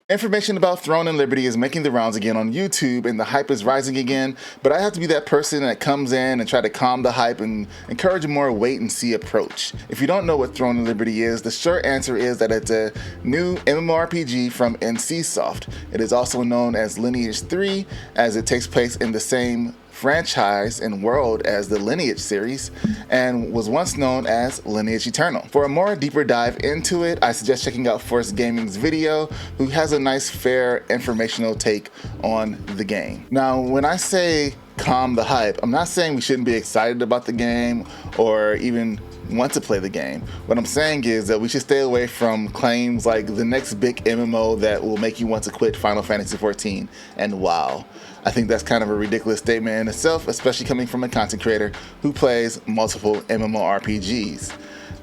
Information about Throne and Liberty is making the rounds again on YouTube, and the hype is rising again, but I have to be that person that comes in and try to calm the hype and encourage a more wait-and-see approach. If you don't know what Throne and Liberty is, the short answer is that it's a new MMORPG from NCSoft. It is also known as Lineage 3, as it takes place in the same franchise and world as the Lineage series, and was once known as Lineage Eternal. For a more deeper dive into it, I suggest checking out Force Gaming's video, who has a nice, fair, informational take on the game. Now, when I say calm the hype, I'm not saying we shouldn't be excited about the game or even want to play the game. What I'm saying is that we should stay away from claims like the next big MMO that will make you want to quit Final Fantasy XIV and WoW. I think that's kind of a ridiculous statement in itself, especially coming from a content creator who plays multiple MMORPGs.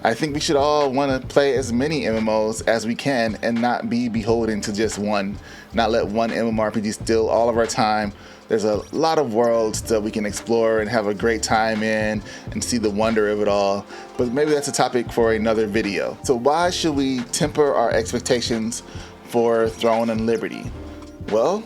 I think we should all want to play as many MMOs as we can and not be beholden to just one, not let one MMORPG steal all of our time. There's a lot of worlds that we can explore and have a great time in and see the wonder of it all, but maybe that's a topic for another video. So why should we temper our expectations for Throne and Liberty? Well,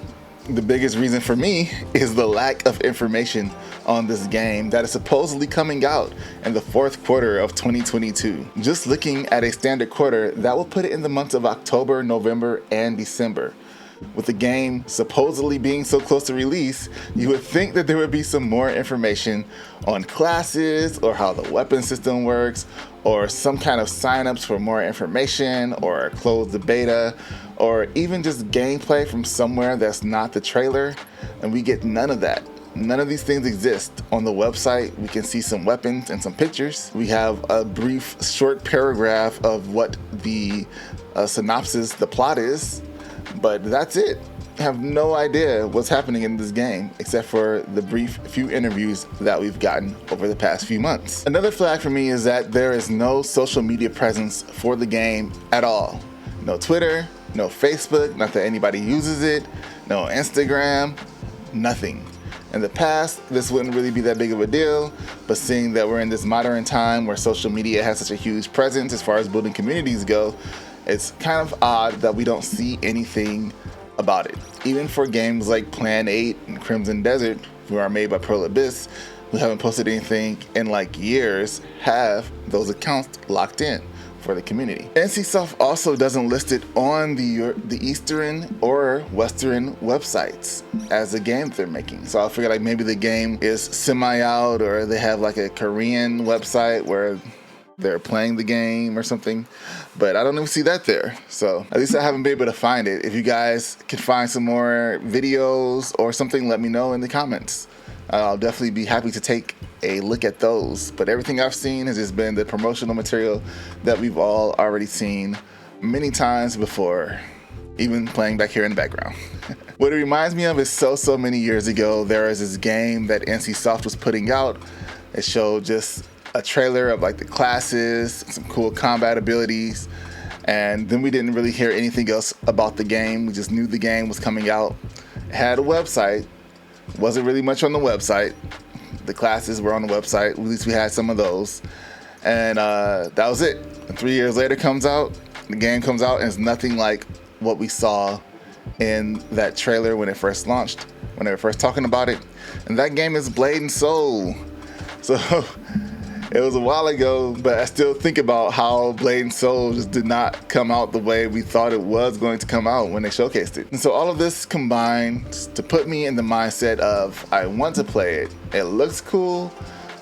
the biggest reason for me is the lack of information on this game that is supposedly coming out in the fourth quarter of 2022. Just looking at a standard quarter, that will put it in the months of October, November, and December. With the game supposedly being so close to release, you would think that there would be some more information on classes or how the weapon system works, or some kind of signups for more information, or close the beta, or even just gameplay from somewhere that's not the trailer, and we get none of that. None of these things exist on the website. We can see some weapons and some pictures. We have a brief short paragraph of what the synopsis, the plot is, but that's it. I have no idea what's happening in this game except for the brief few interviews that we've gotten over the past few months. Another flag for me is that there is no social media presence for the game at all. No Twitter, no Facebook, not that anybody uses it, no Instagram, nothing. In the past, this wouldn't really be that big of a deal, but seeing that we're in this modern time where social media has such a huge presence as far as building communities go, it's kind of odd that we don't see anything about it. Even for games like Plan 8 and Crimson Desert, who are made by Pearl Abyss, who haven't posted anything in like years, have those accounts locked in for the community. NCSoft also doesn't list it on the Eastern or Western websites as a game they're making. So I figured like maybe the game is semi-out, or they have like a Korean website where they're playing the game or something, but I don't even see that there. So at least I haven't been able to find it. If you guys can find some more videos or something, let me know in the comments. I'll definitely be happy to take a look at those. But everything I've seen has just been the promotional material that we've all already seen many times before, even playing back here in the background. What it reminds me of is so many years ago, there was this game that NCSoft was putting out. It showed just a trailer of like the classes, some cool combat abilities, and then we didn't really hear anything else about the game. We just knew the game was coming out. It had a website, wasn't really much on the website. The classes were on the website, at least we had some of those, and that was it. And 3 years later comes out, the game comes out, and it's nothing like what we saw in that trailer when it first launched, when they were first talking about it. And that game is Blade and Soul. So it was a while ago, but I still think about how Blade and Soul just did not come out the way we thought it was going to come out when they showcased it. And so all of this combined to put me in the mindset of I want to play it. It looks cool,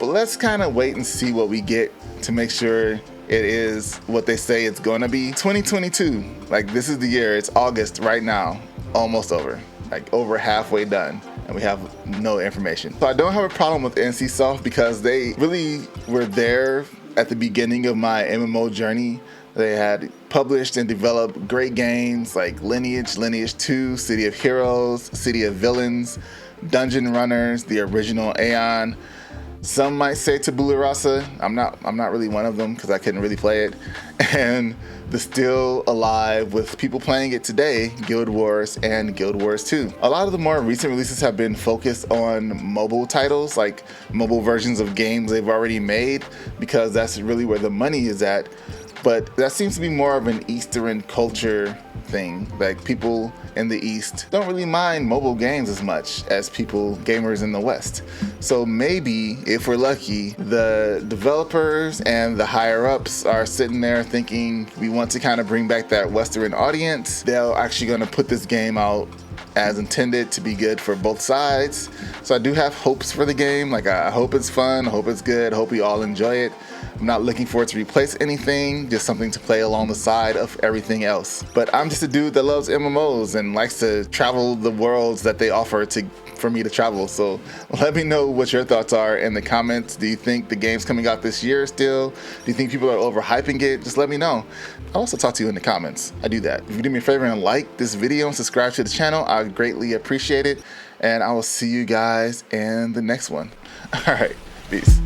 but let's kind of wait and see what we get to make sure it is what they say it's gonna be. 2022, like this is the year. It's August right now, almost over, like over halfway done, and we have no information. So I don't have a problem with NCSoft because they really were there at the beginning of my MMO journey. They had published and developed great games like Lineage, Lineage 2, City of Heroes, City of Villains, Dungeon Runners, the original Aeon. Some might say Tabula Rasa. I'm not really one of them because I couldn't really play it. And the still alive with people playing it today, Guild Wars and Guild Wars 2. A lot of the more recent releases have been focused on mobile titles, like mobile versions of games they've already made, because that's really where the money is at. But that seems to be more of an Eastern culture thing. Like, people in the East don't really mind mobile games as much as gamers in the West. So maybe, if we're lucky, the developers and the higher ups are sitting there thinking we want to kind of bring back that Western audience. They're actually going to put this game out as intended to be good for both sides. So I do have hopes for the game. Like, I hope it's fun, I hope it's good, I hope we all enjoy it. I'm not looking for it to replace anything, just something to play along the side of everything else. But I'm just a dude that loves MMOs and likes to travel the worlds that they offer for me to travel. So let me know what your thoughts are in the comments. Do you think the game's coming out this year still? Do you think people are overhyping it? Just let me know. I'll also talk to you in the comments. I do that. If you do me a favor and like this video and subscribe to the channel, I would greatly appreciate it. And I will see you guys in the next one. All right, peace.